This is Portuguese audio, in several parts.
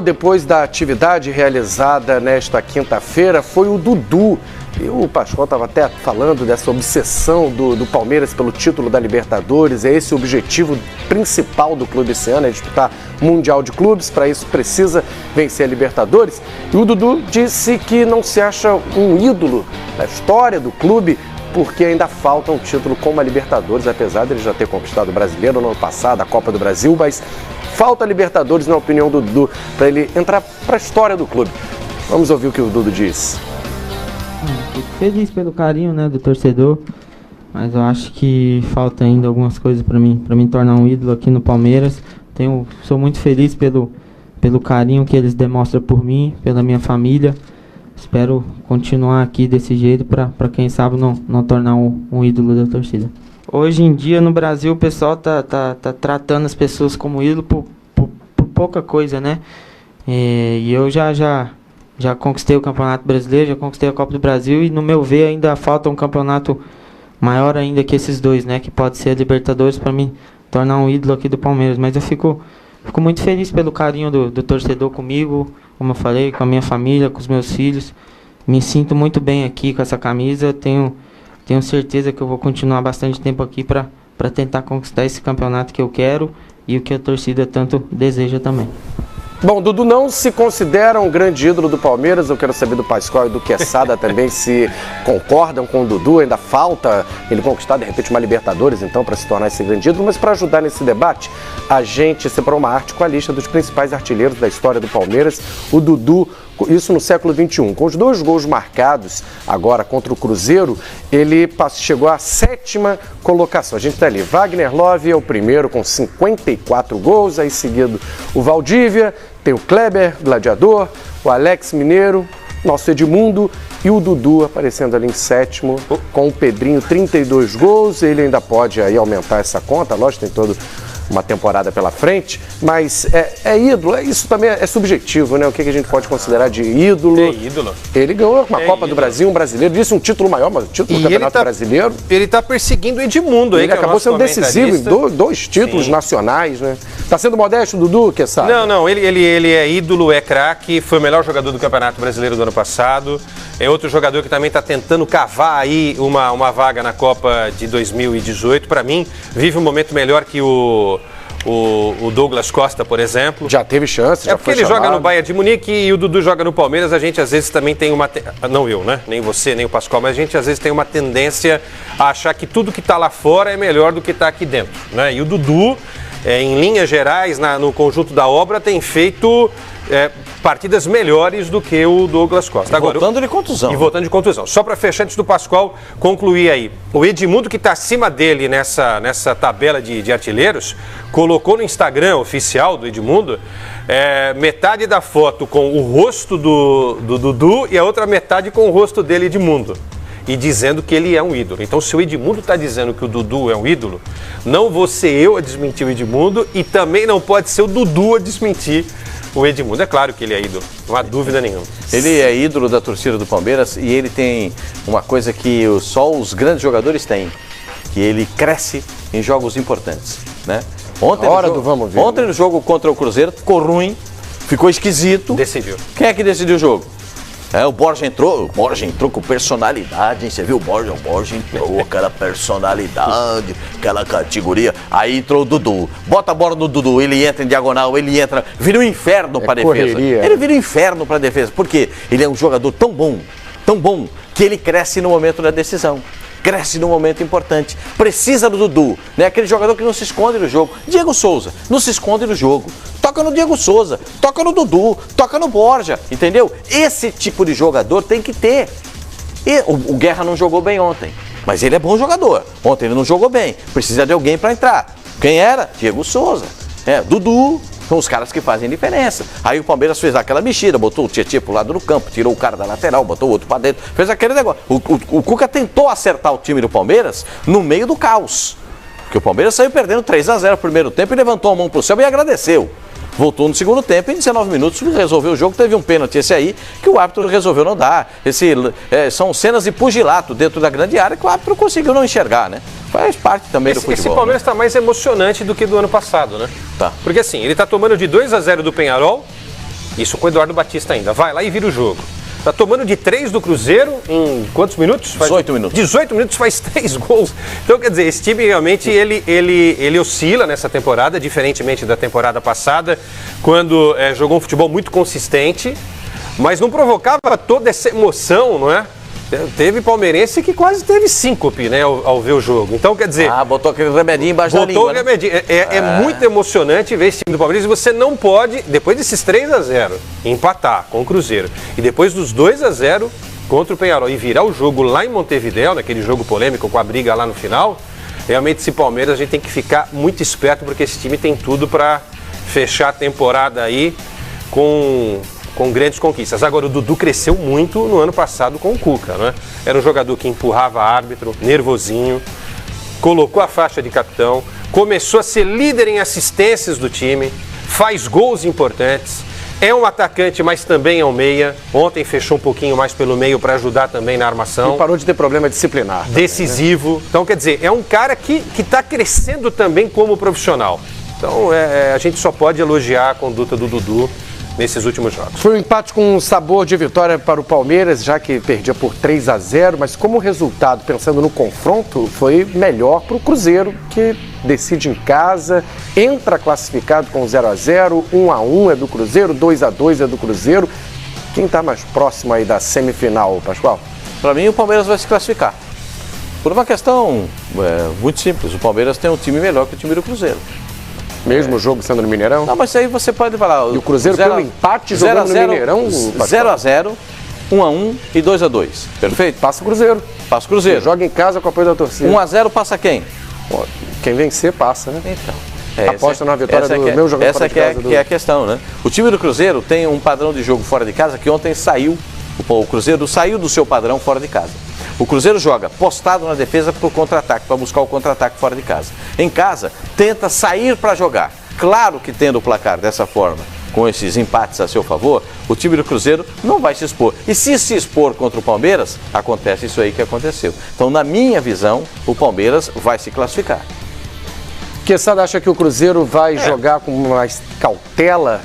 Depois da atividade realizada nesta quinta-feira foi o Dudu. E o Pascoal estava até falando dessa obsessão do Palmeiras pelo título da Libertadores. É esse o objetivo principal do clube esse ano, é disputar Mundial de Clubes. Para isso precisa vencer a Libertadores. E o Dudu disse que não se acha um ídolo da história do clube, porque ainda falta um título como a Libertadores, apesar de ele já ter conquistado o Brasileiro no ano passado, a Copa do Brasil, mas falta a Libertadores, na opinião do Dudu, para ele entrar para a história do clube. Vamos ouvir o que o Dudu disse. Fico feliz pelo carinho, né, do torcedor, mas eu acho que falta ainda algumas coisas para mim tornar um ídolo aqui no Palmeiras. Sou muito feliz pelo carinho que eles demonstram por mim, pela minha família. Espero continuar aqui desse jeito para quem sabe não tornar um ídolo da torcida. Hoje em dia no Brasil o pessoal tá tratando as pessoas como ídolo por pouca coisa, né? E eu já conquistei o Campeonato Brasileiro, já conquistei a Copa do Brasil e no meu ver ainda falta um campeonato maior ainda que esses dois, né? Que pode ser a Libertadores para mim tornar um ídolo aqui do Palmeiras. Mas eu fico muito feliz pelo carinho do torcedor comigo, como eu falei, com a minha família, com os meus filhos. Me sinto muito bem aqui com essa camisa. Tenho certeza que eu vou continuar bastante tempo aqui para tentar conquistar esse campeonato que eu quero e o que a torcida tanto deseja também. Bom, Dudu não se considera um grande ídolo do Palmeiras. Eu quero saber do Pascoal e do Quesada também se concordam com o Dudu. Ainda falta ele conquistar, de repente, uma Libertadores, então, para se tornar esse grande ídolo. Mas para ajudar nesse debate, a gente separou uma arte com a lista dos principais artilheiros da história do Palmeiras. O Dudu, isso no século XXI. Com os 2 gols marcados agora contra o Cruzeiro, ele chegou à 7ª colocação. A gente está ali. Wagner Love é o primeiro com 54 gols. Aí seguido o Valdívia, tem o Kleber, Gladiador, o Alex Mineiro, nosso Edmundo e o Dudu aparecendo ali em 7º com o Pedrinho, 32 gols. Ele ainda pode aí aumentar essa conta, lógico, tem toda uma temporada pela frente, mas é ídolo, isso também é subjetivo, né? O que a gente pode considerar de ídolo? É ídolo. Ele ganhou uma Copa do Brasil, um brasileiro, disse um título maior, mas o título do Campeonato Brasileiro. Ele está perseguindo o Edmundo, ele acabou sendo decisivo em 2 títulos nacionais, né? Tá sendo modesto, Dudu, que sabe? Não, ele é ídolo, é craque, foi o melhor jogador do Campeonato Brasileiro do ano passado. É outro jogador que também está tentando cavar aí uma vaga na Copa de 2018. Para mim, vive um momento melhor que o Douglas Costa, por exemplo. Já teve chance, já porque ele joga no Bayern de Munique e o Dudu joga no Palmeiras. A gente às vezes também tem uma... Não eu, né? Nem você, nem o Pascoal, mas a gente às vezes tem uma tendência a achar que tudo que está lá fora é melhor do que está aqui dentro, né? E o Dudu, em linhas gerais, no conjunto da obra, tem feito partidas melhores do que o Douglas Costa. Agora, voltando de contusão. E voltando de contusão. Só para fechar, antes do Pascoal concluir aí. O Edmundo, que está acima dele nessa tabela de artilheiros, colocou no Instagram oficial do Edmundo metade da foto com o rosto do Dudu e a outra metade com o rosto dele, Edmundo. E dizendo que ele é um ídolo. Então, se o Edmundo está dizendo que o Dudu é um ídolo, não vou ser eu a desmentir o Edmundo e também não pode ser o Dudu a desmentir o Edmundo. É claro que ele é ídolo, não há dúvida nenhuma. Ele é ídolo da torcida do Palmeiras e ele tem uma coisa que só os grandes jogadores têm, que ele cresce em jogos importantes, né? Ontem no jogo contra o Cruzeiro ficou ruim, ficou esquisito. Decidiu. Quem é que decidiu o jogo? O Borja entrou com personalidade, hein? Você viu o Borja entrou, aquela personalidade, aquela categoria. Aí entrou o Dudu, bota a bola no Dudu, ele entra em diagonal, vira um inferno para defesa. Correria. Ele vira um inferno para defesa, porque ele é um jogador tão bom, que ele cresce no momento da decisão. Cresce num momento importante. Precisa do Dudu, né? Aquele jogador que não se esconde no jogo. Diego Souza, não se esconde no jogo. Toca no Diego Souza, toca no Dudu, toca no Borja, entendeu? Esse tipo de jogador tem que ter. E o Guerra não jogou bem ontem, mas ele é bom jogador. Ontem ele não jogou bem, precisa de alguém para entrar. Quem era? Diego Souza. Dudu. São os caras que fazem diferença. Aí o Palmeiras fez aquela mexida, botou o Tietchan pro lado do campo, tirou o cara da lateral, botou o outro pra dentro, fez aquele negócio. O Cuca tentou acertar o time do Palmeiras no meio do caos. Porque o Palmeiras saiu perdendo 3-0 no primeiro tempo e levantou a mão pro céu e agradeceu. Voltou no segundo tempo e em 19 minutos resolveu o jogo. Teve um pênalti esse aí que o árbitro resolveu não dar. São cenas de pugilato dentro da grande área que o árbitro conseguiu não enxergar, né? Faz parte também do futebol. Esse Palmeiras está mais emocionante do que do ano passado, né? Tá. Porque assim, ele está tomando de 2-0 do Peñarol Isso com o Eduardo Batista ainda. Vai lá e vira o jogo. Tá tomando de 3 do Cruzeiro em quantos minutos? 18 minutos. 18 minutos, faz 3 gols. Então, quer dizer, esse time realmente, ele oscila nessa temporada, diferentemente da temporada passada, quando jogou um futebol muito consistente, mas não provocava toda essa emoção, não é? Teve palmeirense que quase teve síncope, né, ao ver o jogo. Então, quer dizer... botou aquele remedinho embaixo da língua. Botou o remedinho. É muito emocionante ver esse time do Palmeiras e você não pode, depois desses 3-0, empatar com o Cruzeiro e depois dos 2-0 contra o Peñarol e virar o jogo lá em Montevidéu, naquele jogo polêmico com a briga lá no final, realmente esse Palmeiras a gente tem que ficar muito esperto porque esse time tem tudo para fechar a temporada aí com grandes conquistas. Agora, o Dudu cresceu muito no ano passado com o Cuca, né? Era um jogador que empurrava árbitro, nervosinho, colocou a faixa de capitão, começou a ser líder em assistências do time, faz gols importantes, é um atacante, mas também é um meia. Ontem fechou um pouquinho mais pelo meio para ajudar também na armação. E parou de ter problema disciplinar. Decisivo. Também, né? Então, quer dizer, é um cara que está crescendo também como profissional. Então, a gente só pode elogiar a conduta do Dudu nesses últimos jogos. Foi um empate com sabor de vitória para o Palmeiras, já que perdia por 3-0, mas como resultado, pensando no confronto, foi melhor para o Cruzeiro, que decide em casa, entra classificado com 0-0, 1-1 é do Cruzeiro, 2-2 é do Cruzeiro. Quem está mais próximo aí da semifinal, Pascoal? Para mim, o Palmeiras vai se classificar. Por uma questão muito simples, o Palmeiras tem um time melhor que o time do Cruzeiro. Mesmo jogo sendo no Mineirão? Não, mas aí você pode falar... E o Cruzeiro pelo empate jogando no Mineirão? 0-0, 1-1 e 2-2. Perfeito? Passa o Cruzeiro. Passa o Cruzeiro. Joga em casa com o apoio da torcida. 1-0 passa quem? Quem vencer passa, né? Então. Aposta na vitória do meu jogador fora de casa. Essa que é a questão, né? O time do Cruzeiro tem um padrão de jogo fora de casa que ontem saiu. O Cruzeiro saiu do seu padrão fora de casa. O Cruzeiro joga postado na defesa para o contra-ataque, para buscar o contra-ataque fora de casa. Em casa, tenta sair para jogar. Claro que tendo o placar dessa forma, com esses empates a seu favor, o time do Cruzeiro não vai se expor. E se expor contra o Palmeiras, acontece isso aí que aconteceu. Então, na minha visão, o Palmeiras vai se classificar. Quesada acha que o Cruzeiro vai jogar com mais cautela,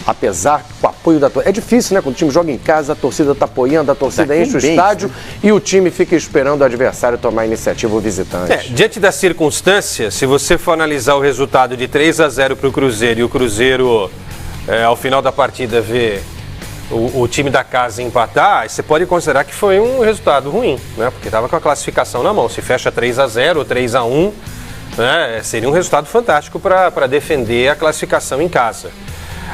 apesar com o apoio da torcida. É difícil, né? Quando o time joga em casa, a torcida está apoiando, a torcida enche o estádio, né? E o time fica esperando o adversário tomar a iniciativa, o visitante. Diante das circunstâncias, se você for analisar o resultado de 3-0 para o Cruzeiro e o Cruzeiro, ao final da partida, ver o time da casa empatar, você pode considerar que foi um resultado ruim, né? Porque estava com a classificação na mão. Se fecha 3-0 ou 3-1, né? Seria um resultado fantástico para defender a classificação em casa.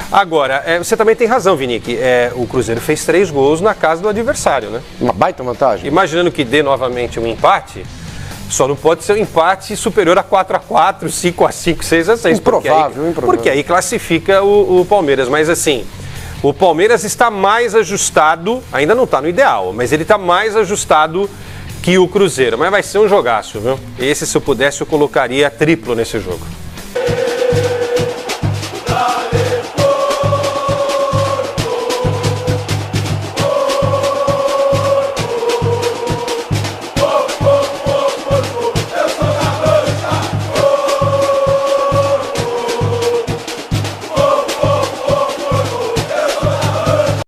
Agora, você também tem razão, Vini, que o Cruzeiro fez 3 gols na casa do adversário, né? Uma baita vantagem. Imaginando que dê novamente um empate, só não pode ser um empate superior a 4-4, 5-5, 6-6. Improvável. Porque aí classifica o Palmeiras. Mas assim, o Palmeiras está mais ajustado, ainda não está no ideal, mas ele está mais ajustado que o Cruzeiro. Mas vai ser um jogaço, viu? Esse, se eu pudesse, eu colocaria triplo nesse jogo.